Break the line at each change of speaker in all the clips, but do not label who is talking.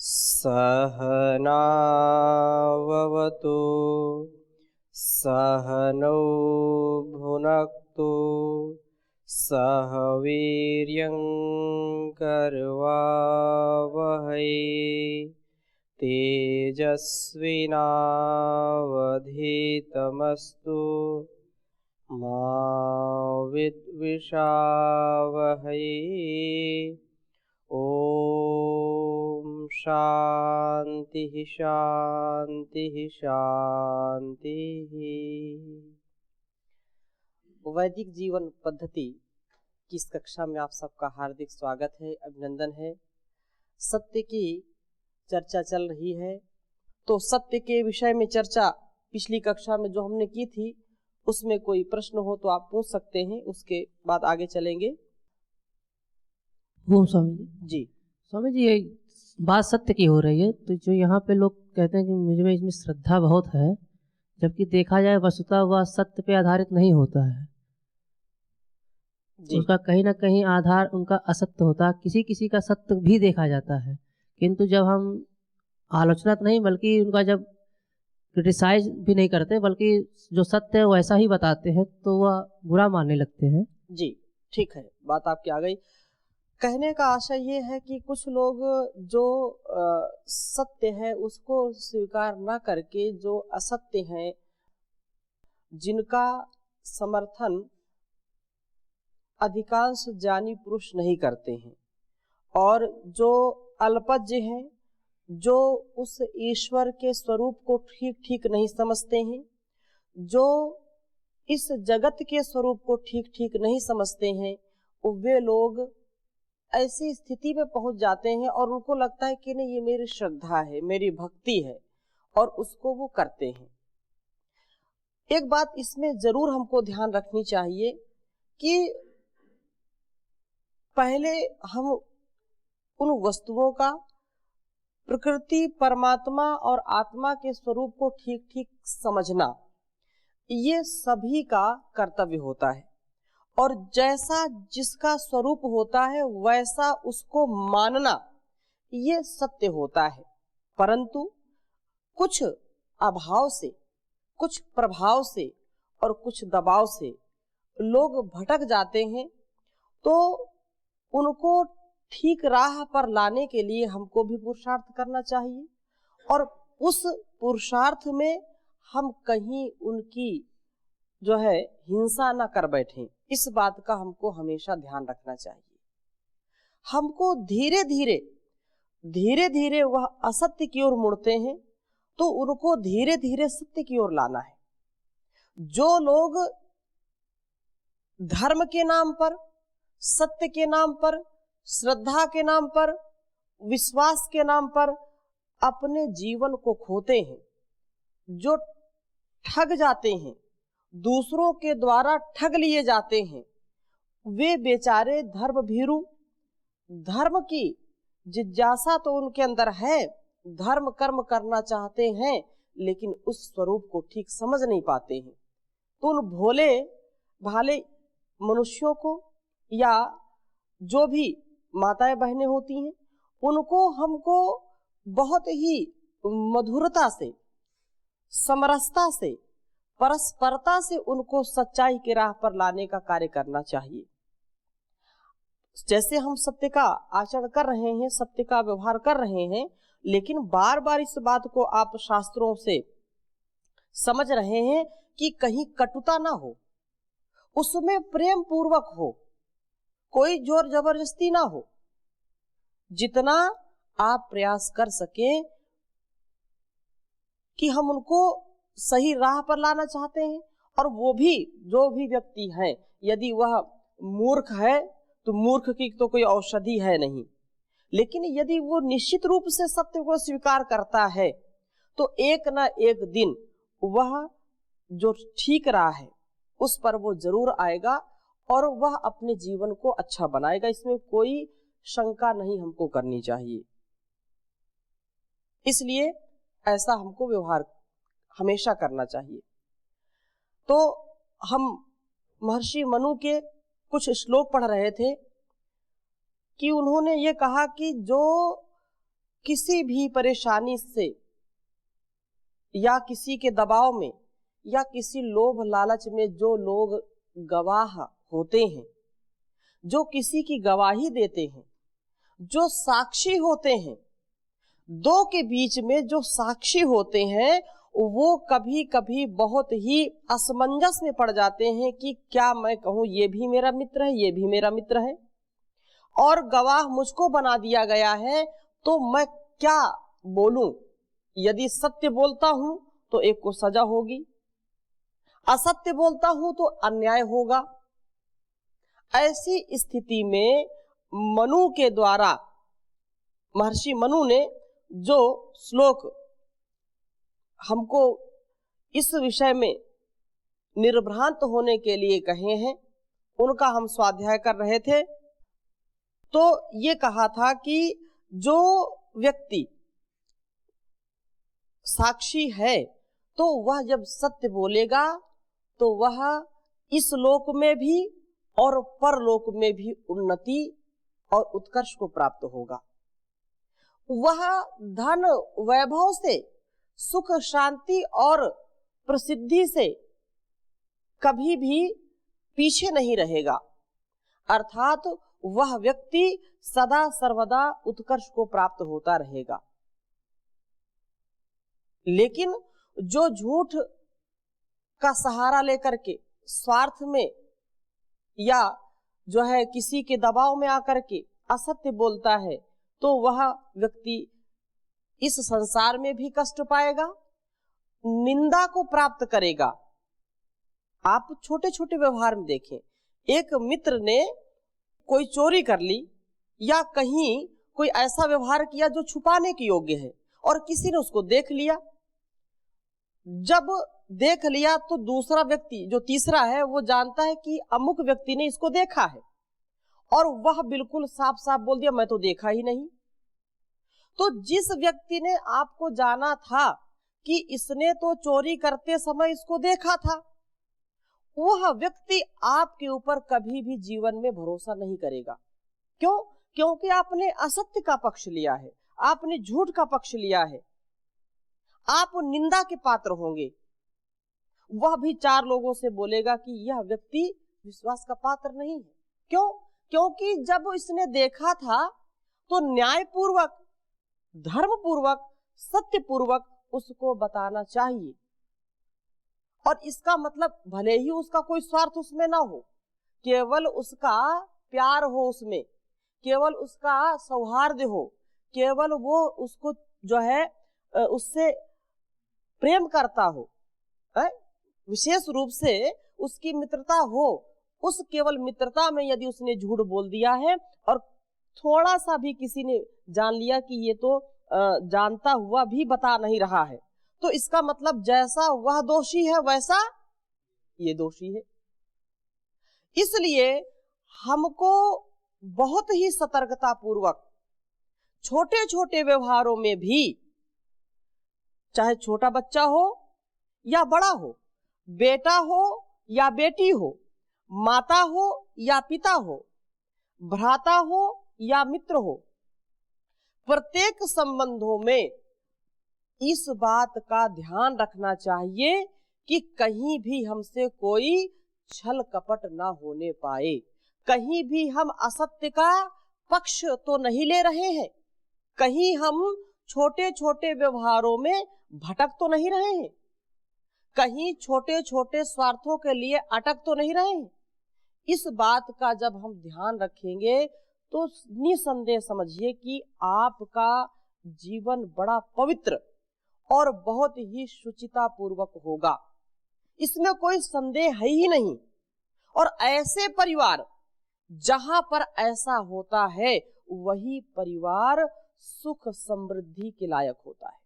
सहनाववतु सहनौ भुनक्तु सह वीर्यं करवावहै तेजस्विनावधीतमस्तु मा विद्विषावहै। ओम शांति शांति शांति। वैदिक जीवन पद्धति की इस कक्षा में आप सबका हार्दिक स्वागत है, अभिनंदन है। सत्य की चर्चा चल रही है, तो सत्य के विषय में चर्चा पिछली कक्षा में जो हमने की थी उसमें कोई प्रश्न हो तो आप पूछ सकते हैं, उसके बाद आगे चलेंगे।
ओम स्वामी जी। स्वामी जी, ये बात सत्य की हो रही है, तो जो यहाँ पे लोग कहते हैं कि मुझे इसमें श्रद्धा बहुत है, जबकि देखा जाए वस्तुतः वह सत्य पे आधारित नहीं होता है जी। उसका कहीं ना कहीं आधार उनका असत्य होता है। किसी किसी का सत्य भी देखा जाता है, किंतु जब हम आलोचना तो नहीं बल्कि उनका जब क्रिटिसाइज भी नहीं करते, बल्कि जो सत्य है वैसा ही बताते हैं, तो वह बुरा मानने लगते हैं
जी। ठीक है, बात आपकी आ गई। कहने का आशय ये है कि कुछ लोग जो सत्य है उसको स्वीकार न करके जो असत्य है, जिनका समर्थन अधिकांश ज्ञानी पुरुष नहीं करते हैं, और जो अल्पज्ञ हैं, जो उस ईश्वर के स्वरूप को ठीक ठीक नहीं समझते हैं, जो इस जगत के स्वरूप को ठीक ठीक नहीं समझते हैं, वे लोग ऐसी स्थिति में पहुंच जाते हैं और उनको लगता है कि नहीं, ये मेरी श्रद्धा है, मेरी भक्ति है, और उसको वो करते हैं। एक बात इसमें जरूर हमको ध्यान रखनी चाहिए कि पहले हम उन वस्तुओं का, प्रकृति, परमात्मा और आत्मा के स्वरूप को ठीक ठीक समझना, ये सभी का कर्तव्य होता है, और जैसा जिसका स्वरूप होता है वैसा उसको मानना ये सत्य होता है। परंतु कुछ अभाव से, कुछ प्रभाव से और कुछ दबाव से लोग भटक जाते हैं, तो उनको ठीक राह पर लाने के लिए हमको भी पुरुषार्थ करना चाहिए, और उस पुरुषार्थ में हम कहीं उनकी जो है हिंसा ना कर बैठें, इस बात का हमको हमेशा ध्यान रखना चाहिए। हमको धीरे धीरे वह असत्य की ओर मुड़ते हैं, तो उनको धीरे धीरे सत्य की ओर लाना है। जो लोग धर्म के नाम पर, सत्य के नाम पर, श्रद्धा के नाम पर, विश्वास के नाम पर अपने जीवन को खोते हैं, जो ठग जाते हैं, दूसरों के द्वारा ठग लिए जाते हैं, वे बेचारे धर्म भीरू, धर्म की जिज्ञासा तो उनके अंदर है, धर्म कर्म करना चाहते हैं, लेकिन उस स्वरूप को ठीक समझ नहीं पाते हैं। तो उन भोले भाले मनुष्यों को, या जो भी माताएं बहनें होती हैं, उनको हमको बहुत ही मधुरता से, समरसता से, परस्परता से उनको सच्चाई के राह पर लाने का कार्य करना चाहिए। जैसे हम सत्य का आचरण कर रहे हैं, सत्य का व्यवहार कर रहे हैं, लेकिन बार बार इस बात को आप शास्त्रों से समझ रहे हैं कि कहीं कटुता ना हो, उसमें प्रेम पूर्वक हो, कोई जोर जबरदस्ती ना हो। जितना आप प्रयास कर सकें कि हम उनको सही राह पर लाना चाहते हैं, और वो भी जो भी व्यक्ति है, यदि वह मूर्ख है तो मूर्ख की तो कोई औषधि है नहीं, लेकिन यदि वो निश्चित रूप से सत्य को स्वीकार करता है, तो एक ना एक दिन वह जो ठीक राह है उस पर वो जरूर आएगा, और वह अपने जीवन को अच्छा बनाएगा। इसमें कोई शंका नहीं हमको करनी चाहिए। इसलिए ऐसा हमको व्यवहार हमेशा करना चाहिए। तो हम महर्षि मनु के कुछ श्लोक पढ़ रहे थे कि उन्होंने ये कहा कि जो किसी भी परेशानी से या किसी के दबाव में या किसी लोभ लालच में जो लोग गवाह होते हैं, जो किसी की गवाही देते हैं, जो साक्षी होते हैं, दो के बीच में जो साक्षी होते हैं, वो कभी कभी बहुत ही असमंजस में पड़ जाते हैं कि क्या मैं कहूं ये भी मेरा मित्र है, ये भी मेरा मित्र है, और गवाह मुझको बना दिया गया है, तो मैं क्या बोलूं। यदि सत्य बोलता हूं तो एक को सजा होगी, असत्य बोलता हूं तो अन्याय होगा। ऐसी स्थिति में मनु के द्वारा, महर्षि मनु ने जो श्लोक हमको इस विषय में निर्भ्रांत होने के लिए कहे हैं, उनका हम स्वाध्याय कर रहे थे। तो ये कहा था कि जो व्यक्ति साक्षी है तो वह जब सत्य बोलेगा तो वह इस लोक में भी और परलोक में भी उन्नति और उत्कर्ष को प्राप्त होगा। वह धन वैभव से, सुख शांति और प्रसिद्धि से कभी भी पीछे नहीं रहेगा, अर्थात वह व्यक्ति सदा सर्वदा उत्कर्ष को प्राप्त होता रहेगा। लेकिन जो झूठ का सहारा लेकर के स्वार्थ में या जो है किसी के दबाव में आकर के असत्य बोलता है, तो वह व्यक्ति इस संसार में भी कष्ट पाएगा, निंदा को प्राप्त करेगा। आप छोटे छोटे व्यवहार में देखें, एक मित्र ने कोई चोरी कर ली या कहीं कोई ऐसा व्यवहार किया जो छुपाने के योग्य है, और किसी ने उसको देख लिया। जब देख लिया तो दूसरा व्यक्ति जो तीसरा है वो जानता है कि अमुक व्यक्ति ने इसको देखा है, और वह बिल्कुल साफ साफ बोल दिया मैं तो देखा ही नहीं। तो जिस व्यक्ति ने आपको जाना था कि इसने तो चोरी करते समय इसको देखा था, वह व्यक्ति आपके ऊपर कभी भी जीवन में भरोसा नहीं करेगा। क्यों? क्योंकि आपने असत्य का पक्ष लिया है, आपने झूठ का पक्ष लिया है, आप निंदा के पात्र होंगे। वह भी चार लोगों से बोलेगा कि यह व्यक्ति विश्वास का पात्र नहीं है। क्यों? क्योंकि जब इसने देखा था तो न्यायपूर्वक, धर्मपूर्वक, सत्यपूर्वक उसको बताना चाहिए। और इसका मतलब भले ही उसका कोई स्वार्थ उसमें ना हो, केवल उसका प्यार हो उसमें, केवल उसका सौहार्द हो, केवल वो उसको जो है उससे प्रेम करता हो, विशेष रूप से उसकी मित्रता हो, उस केवल मित्रता में यदि उसने झूठ बोल दिया है और थोड़ा सा भी किसी ने जान लिया कि ये तो जानता हुआ भी बता नहीं रहा है, तो इसका मतलब जैसा वह दोषी है वैसा ये दोषी है। इसलिए हमको बहुत ही सतर्कता पूर्वक छोटे छोटे व्यवहारों में भी, चाहे छोटा बच्चा हो या बड़ा हो, बेटा हो या बेटी हो, माता हो या पिता हो, भ्राता हो या मित्र हो, प्रत्येक संबंधों में इस बात का ध्यान रखना चाहिए कि कहीं भी हमसे कोई छल कपट ना होने पाए, कहीं भी हम असत्य का पक्ष तो नहीं ले रहे हैं, कहीं हम छोटे छोटे व्यवहारों में भटक तो नहीं रहे हैं, कहीं छोटे छोटे स्वार्थों के लिए अटक तो नहीं रहे हैं। इस बात का जब हम ध्यान रखेंगे तो निसंदेह समझिए कि आपका जीवन बड़ा पवित्र और बहुत ही शुचिता पूर्वक होगा, इसमें कोई संदेह है ही नहीं। और ऐसे परिवार जहां पर ऐसा होता है वही परिवार सुख समृद्धि के लायक होता है,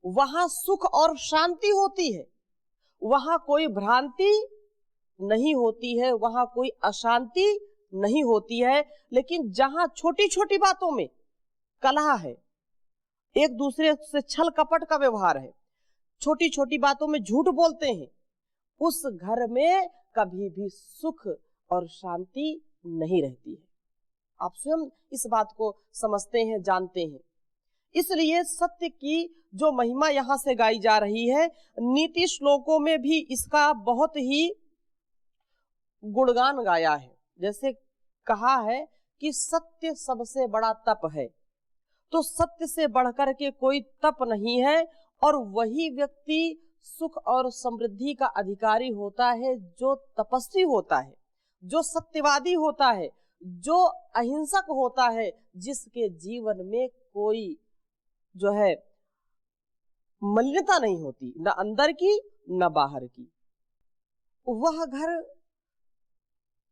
वहां सुख और शांति होती है, वहां कोई भ्रांति नहीं होती है, वहां कोई अशांति नहीं होती है। लेकिन जहां छोटी छोटी बातों में कलह है, एक दूसरे से छल कपट का व्यवहार है, छोटी छोटी बातों में झूठ बोलते हैं, उस घर में कभी भी सुख और शांति नहीं रहती है। आप स्वयं इस बात को समझते हैं, जानते हैं। इसलिए सत्य की जो महिमा यहाँ से गाई जा रही है, नीति श्लोकों में भी इसका बहुत ही गुणगान गाया है। जैसे कहा है कि सत्य सबसे बड़ा तप है, तो सत्य से बढ़कर के कोई तप नहीं है, और वही व्यक्ति सुख और समृद्धि का अधिकारी होता है जो तपस्वी होता है, जो सत्यवादी होता है, जो अहिंसक होता है, जिसके जीवन में कोई जो है मलिनता नहीं होती, न अंदर की न बाहर की। वह घर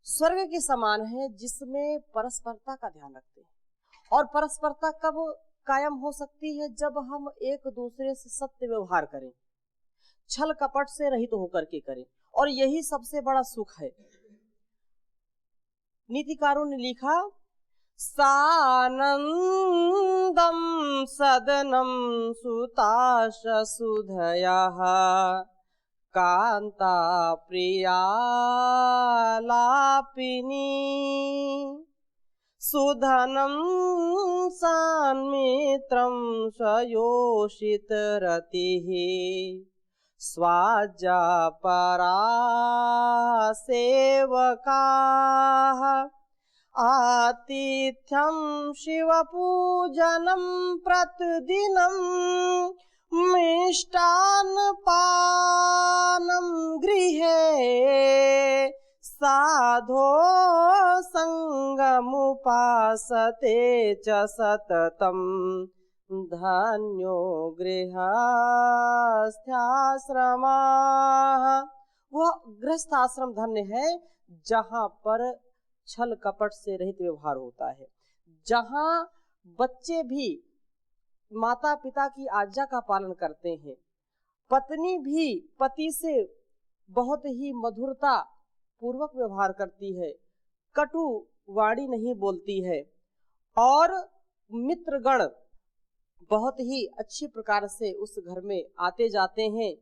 स्वर्ग के समान है जिसमें परस्परता का ध्यान रखते हैं। और परस्परता कब कायम हो सकती है? जब हम एक दूसरे से सत्य व्यवहार करें, छल कपट से रहित होकर के करें, और यही सबसे बड़ा सुख है। नीतिकारों ने लिखा, सानंदम सदनम सुताश सुधयः कांता प्रिया लापिनी सुधनम सन्मित्रम स्वयोषित रतिः स्वाजा परा सेवकाः आतिथ्यं शिवपूजनं प्रतिदिनं मिष्टान्नपानं गृहे साधो संगमुपासते च सततं धन्यो गृहस्थाश्रमाः। वह गृहस्थ आश्रम धन्य है जहाँ पर छल कपट से रहित व्यवहार होता है, जहाँ बच्चे भी माता पिता की आज्ञा का पालन करते हैं, पत्नी भी पति से बहुत ही मधुरता पूर्वक व्यवहार करती है, कटु वाणी नहीं बोलती है, और मित्रगण बहुत ही अच्छी प्रकार से उस घर में आते जाते हैं,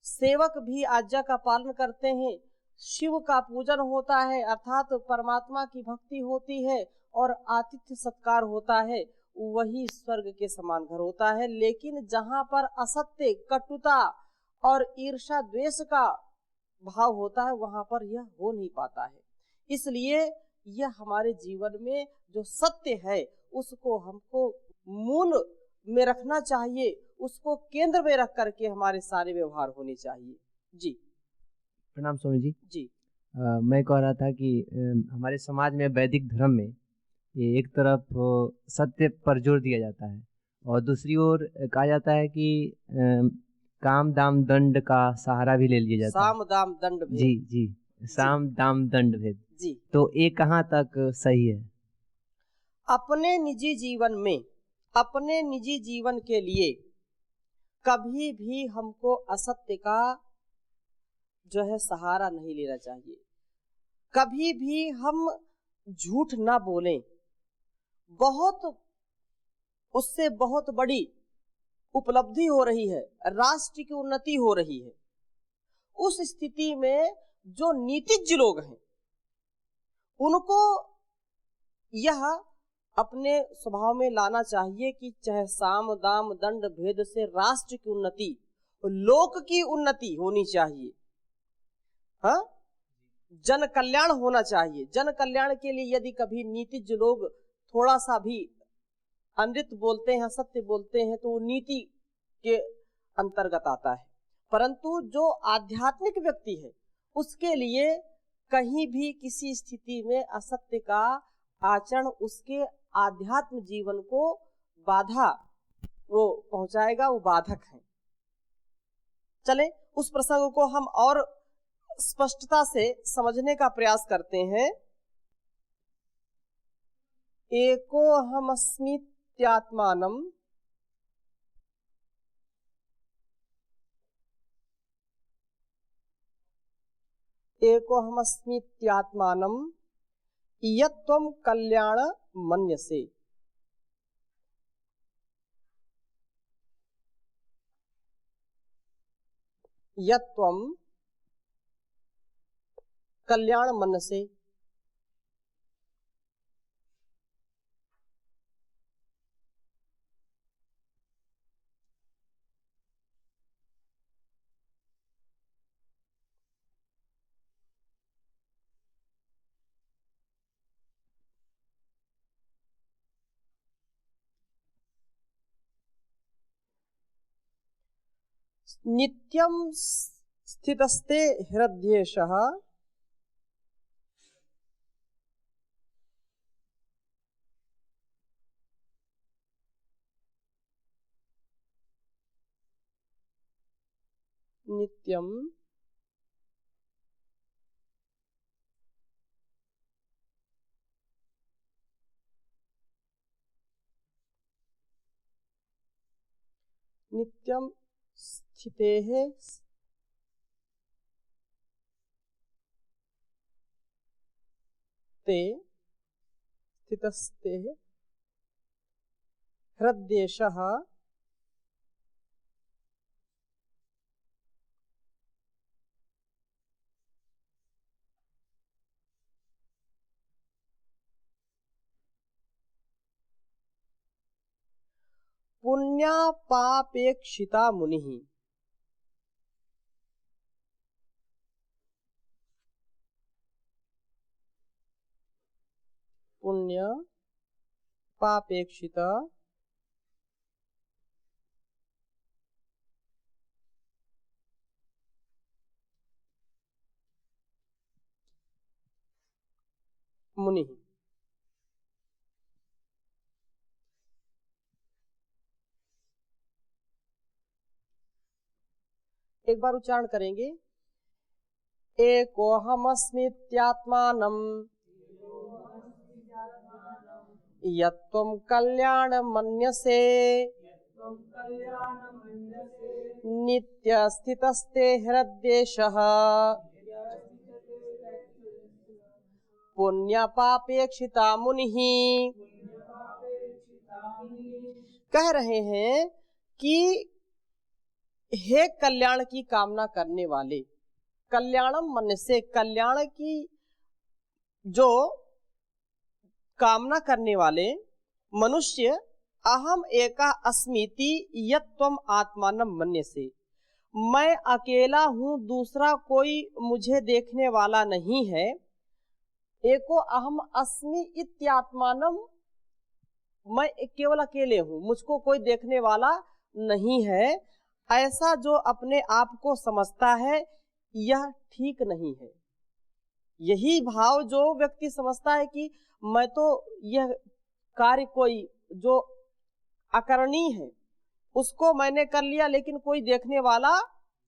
सेवक भी आज्ञा का पालन करते हैं, शिव का पूजन होता है अर्थात परमात्मा की भक्ति होती है, और आतिथ्य सत्कार होता है, वही स्वर्ग के समान घर होता है। लेकिन जहाँ पर असत्य, कटुता और ईर्ष्या द्वेष का भाव होता है, वहां पर यह हो नहीं पाता है। इसलिए यह हमारे जीवन में जो सत्य है उसको हमको मूल में रखना चाहिए, उसको केंद्र में रख करके हमारे सारे व्यवहार होने चाहिए। जी
प्रणाम स्वामी जी।
जी
मैं कह रहा था कि हमारे समाज में वैदिक धर्म में ये एक तरफ सत्य पर जोर दिया जाता है, और दूसरी ओर कहा जाता है कि काम दाम दंड का सहारा भी ले लिया जाता है।
साम दाम दंड भेद।
जी जी, साम दाम दंड भेद।
जी,
तो ये कहाँ तक सही है?
अपने निजी जीवन में, अपने निजी जीवन के लिए कभी भी हमको असत्य का जो है सहारा नहीं लेना चाहिए। कभी भी हम झूठ ना बोलें। बहुत उससे बहुत बड़ी उपलब्धि हो रही है, राष्ट्र की उन्नति हो रही है। उस स्थिति में जो नीतिज्ञ लोग हैं उनको यह अपने स्वभाव में लाना चाहिए कि चाहे साम दाम दंड भेद से राष्ट्र की उन्नति, लोक की उन्नति होनी चाहिए। हाँ, जन कल्याण होना चाहिए। जन कल्याण के लिए यदि कभी नीतिज्ञ लोग थोड़ा सा भी अनृत बोलते हैं, सत्य बोलते हैं, तो वो नीति के अंतर्गत आता है। परंतु जो आध्यात्मिक व्यक्ति है उसके लिए कहीं भी किसी स्थिति में असत्य का आचरण उसके आध्यात्म जीवन को बाधा वो पहुंचाएगा, वो बाधक है। चले उस प्रसंग को हम और स्पष्टता से समझने का प्रयास करते हैं। एको हमस्मीत्यात्मानम् एको हमस्मीत्यात्मानम् यत्त्वं कल्याण मन्यसे। यत्त्वं कल्याण मनसे। नित्यं स्थितस्ते हृदयेशः नित्यं नित्यं स्थितेः ते स्थितस्ते हृदयेशः पुण्यापापेक्षिता मुनिः। पुण्य पापेक्षिता मुनि। एक बार उच्चारण करेंगे। एकोऽहमस्मीत्यात्मानं यत्त्वं कल्याणमन्यसे नित्यस्थितस्ते हृदयेशः पुण्यपापेक्षिता मुनिः। कह रहे हैं कि हे कल्याण की कामना करने वाले, कल्याणम मन से, कल्याण की जो कामना करने वाले मनुष्य, अहम एका अस्मीति यत्त्वम आत्मानं मन्यसे, मैं अकेला हूँ, दूसरा कोई मुझे देखने वाला नहीं है। एको अहम अस्मि इत्यात्मानम, मैं केवल अकेले हूँ, मुझको कोई देखने वाला नहीं है, ऐसा जो अपने आप को समझता है यह ठीक नहीं है। यही भाव जो व्यक्ति समझता है कि मैं तो यह कार्य कोई जो अकरणीय है उसको मैंने कर लिया लेकिन कोई देखने वाला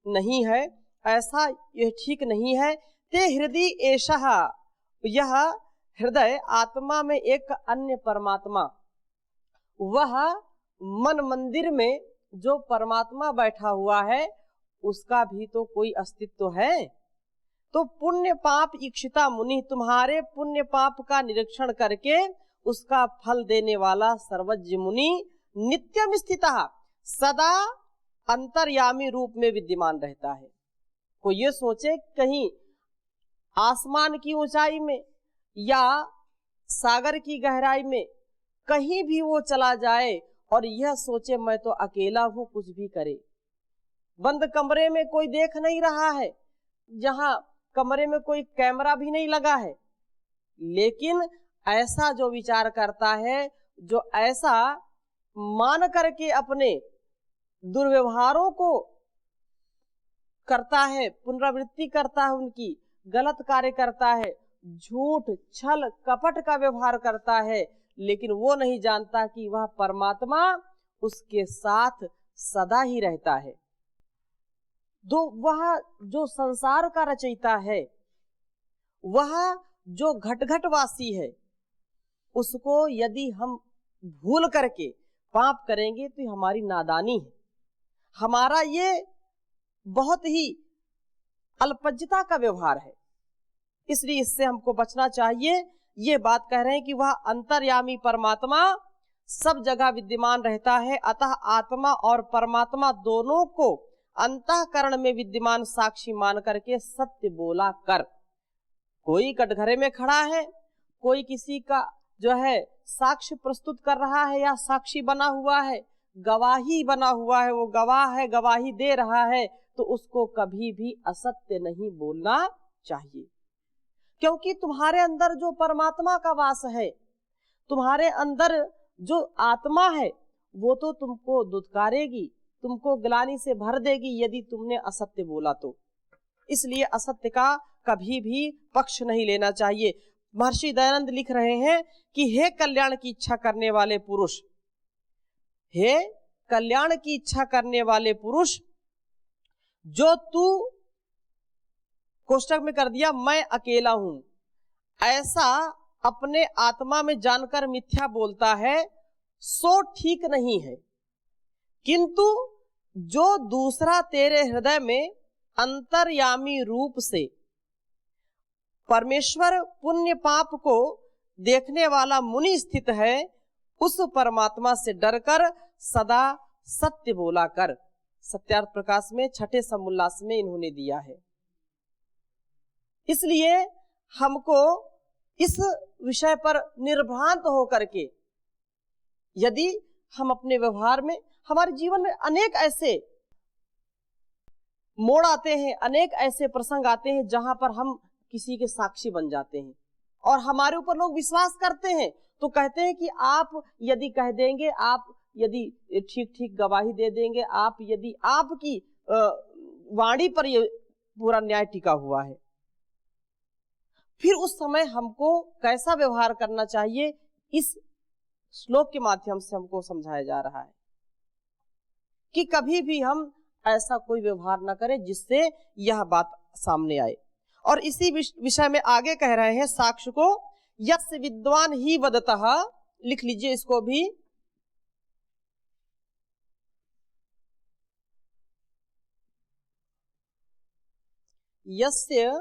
नहीं है, ऐसा यह ठीक नहीं है। ते हृदय एषः, यह हृदय आत्मा में एक अन्य परमात्मा, वह मन मंदिर में जो परमात्मा बैठा हुआ है उसका भी तो कोई अस्तित्व है। तो पुण्य पाप इक्षिता मुनि, तुम्हारे पुण्य पाप का निरीक्षण करके उसका फल देने वाला सर्वज्ञ मुनि नित्यम स्थितः, सदा अंतर्यामी रूप में विद्यमान रहता है। कोई ये सोचे कहीं आसमान की ऊंचाई में या सागर की गहराई में कहीं भी वो चला जाए और यह सोचे मैं तो अकेला हूं, कुछ भी करे, बंद कमरे में कोई देख नहीं रहा है, जहां कमरे में कोई कैमरा भी नहीं लगा है, लेकिन ऐसा जो विचार करता है, जो ऐसा मान करके अपने दुर्व्यवहारों को करता है, पुनरावृत्ति करता है, उनकी गलत कार्य करता है, झूठ छल कपट का व्यवहार करता है, लेकिन वो नहीं जानता कि वह परमात्मा उसके साथ सदा ही रहता है। वह जो संसार का रचयिता है, वह जो घट घट वासी है, उसको यदि हम भूल करके पाप करेंगे तो हमारी नादानी है, हमारा ये बहुत ही अल्पज्यता का व्यवहार है, इसलिए इससे हमको बचना चाहिए। ये बात कह रहे हैं कि वह अंतर्यामी परमात्मा सब जगह विद्यमान रहता है, अतः आत्मा और परमात्मा दोनों को अंतःकरण में विद्यमान साक्षी मान करके सत्य बोला कर। कोई कटघरे में खड़ा है, कोई किसी का जो है साक्ष्य प्रस्तुत कर रहा है या साक्षी बना हुआ है, गवाही बना हुआ है, वो गवाह है, गवाही दे रहा है, तो उसको कभी भी असत्य नहीं बोलना चाहिए, क्योंकि तुम्हारे अंदर जो परमात्मा का वास है, तुम्हारे अंदर जो आत्मा है, वो तो तुमको दुत्कारेगी, तुमको ग्लानि से भर देगी यदि तुमने असत्य बोला तो। इसलिए असत्य का कभी भी पक्ष नहीं लेना चाहिए। महर्षि दयानंद लिख रहे हैं कि हे कल्याण की इच्छा करने वाले पुरुष, हे कल्याण की इच्छा करने वाले पुरुष, जो तू कोष्टक में कर दिया मैं अकेला हूं, ऐसा अपने आत्मा में जानकर मिथ्या बोलता है सो ठीक नहीं है। किंतु जो दूसरा तेरे हृदय में अंतर्यामी रूप से परमेश्वर पुण्य पाप को देखने वाला मुनि स्थित है, उस परमात्मा से डरकर सदा सत्य बोला कर। सत्यार्थ प्रकाश में छठे समुल्लास में इन्होंने दिया है। इसलिए हमको इस विषय पर निर्भ्रांत होकर के, यदि हम अपने व्यवहार में, हमारे जीवन में अनेक ऐसे मोड़ आते हैं, अनेक ऐसे प्रसंग आते हैं जहां पर हम किसी के साक्षी बन जाते हैं और हमारे ऊपर लोग विश्वास करते हैं, तो कहते हैं कि आप यदि कह देंगे, आप यदि ठीक ठीक गवाही दे देंगे, आप यदि आपकी वाणी पर ये पूरा न्याय टिका हुआ है, फिर उस समय हमको कैसा व्यवहार करना चाहिए, इस श्लोक के माध्यम से हमको समझाया जा रहा है कि कभी भी हम ऐसा कोई व्यवहार न करें जिससे यह बात सामने आए। और इसी विषय में आगे कह रहे हैं साक्ष्य को, यस्य विद्वान ही वदतः, लिख लीजिए इसको भी, यस्य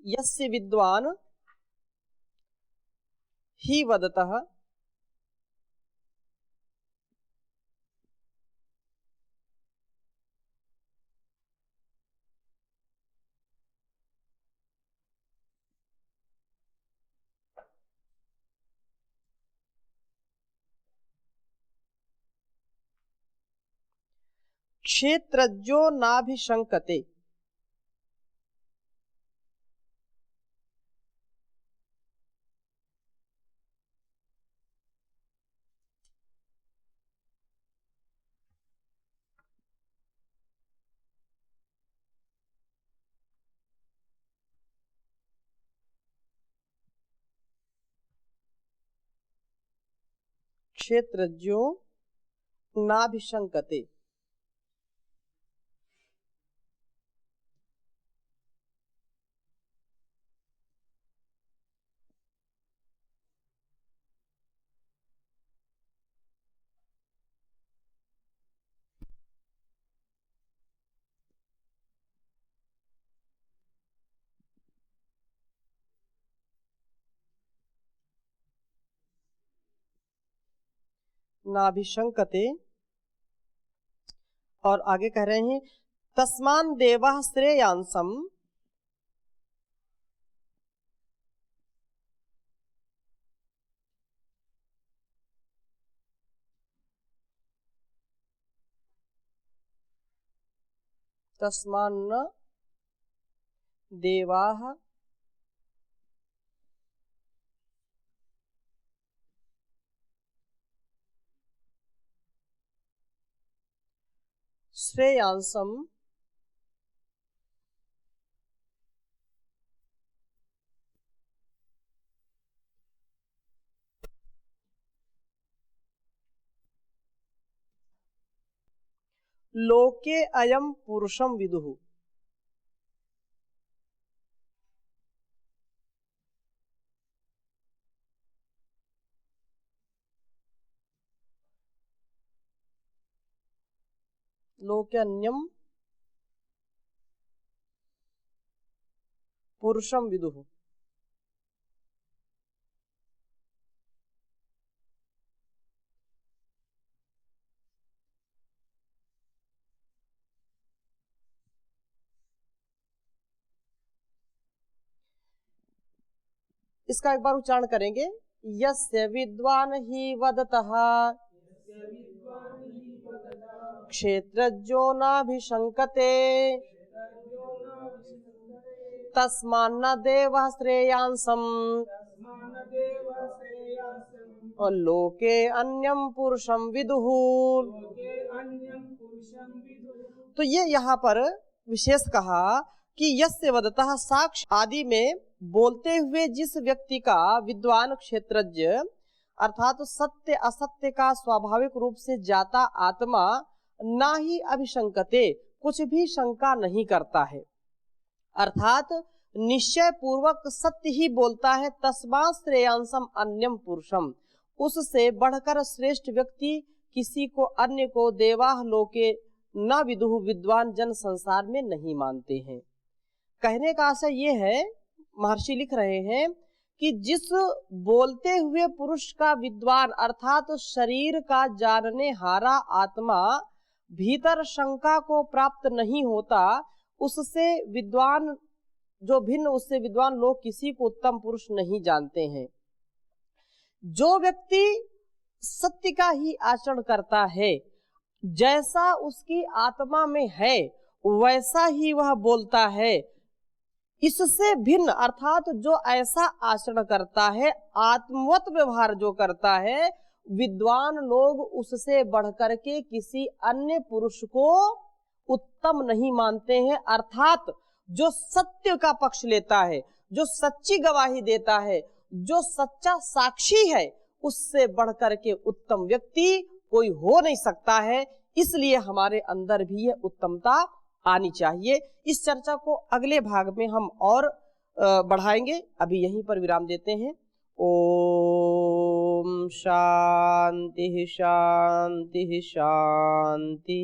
यस्य विद्वान ही वदतः क्षेत्रज्ञो नाभिशंकते। क्षेत्रज्ञो नाभिशंकते। नाभिशंकते, और आगे कह रहे हैं तस्मान देवः श्रेयांसम, तस्मान्न देवाः श्रेयांसम लोके अयम पुरुषम विदुः। लोके अन्यम पुरुषम विदुः। इसका एक बार उच्चारण करेंगे, यस्य विद्वान ही वदतः क्षेत्रज्ञो नाभिशंकते तस्मान्न देवः श्रेयांसम् और लोके अन्यम पुरुषम विदुः। तो ये यहाँ पर विशेष कहा कि यस्य वदतः साक्ष्य आदि में बोलते हुए जिस व्यक्ति का विद्वान क्षेत्रज्ञ अर्थात तो सत्य असत्य का स्वाभाविक रूप से जाता आत्मा ना ही अभिशंकते, कुछ भी शंका नहीं करता है, अर्थात निश्चय पूर्वक सत्य ही बोलता है। तस्मात् श्रेयांसम अन्यम पुरुषम, उससे बढ़कर श्रेष्ठ व्यक्ति किसी को अन्य को देवाः लोके न विदुः, विद्वान जन संसार में नहीं मानते हैं। कहने का आशय ये है, महर्षि लिख रहे हैं कि जिस बोलते हुए पुरुष का विद्वान अर्थात तो शरीर का जानने हारा आत्मा भीतर शंका को प्राप्त नहीं होता, उससे विद्वान जो भिन्न उससे विद्वान लोग किसी को उत्तम पुरुष नहीं जानते हैं। जो व्यक्ति सत्य का ही आचरण करता है, जैसा उसकी आत्मा में है वैसा ही वह बोलता है, इससे भिन्न अर्थात जो ऐसा आचरण करता है, आत्मवत व्यवहार जो करता है, विद्वान लोग उससे बढ़कर के किसी अन्य पुरुष को उत्तम नहीं मानते हैं। अर्थात जो सत्य का पक्ष लेता है, जो सच्ची गवाही देता है, जो सच्चा साक्षी है, उससे बढ़कर के उत्तम व्यक्ति कोई हो नहीं सकता है। इसलिए हमारे अंदर भी यह उत्तमता आनी चाहिए। इस चर्चा को अगले भाग में हम और बढ़ाएंगे। अभी यहीं पर विराम देते हैं। ओम शांति शांति शांति।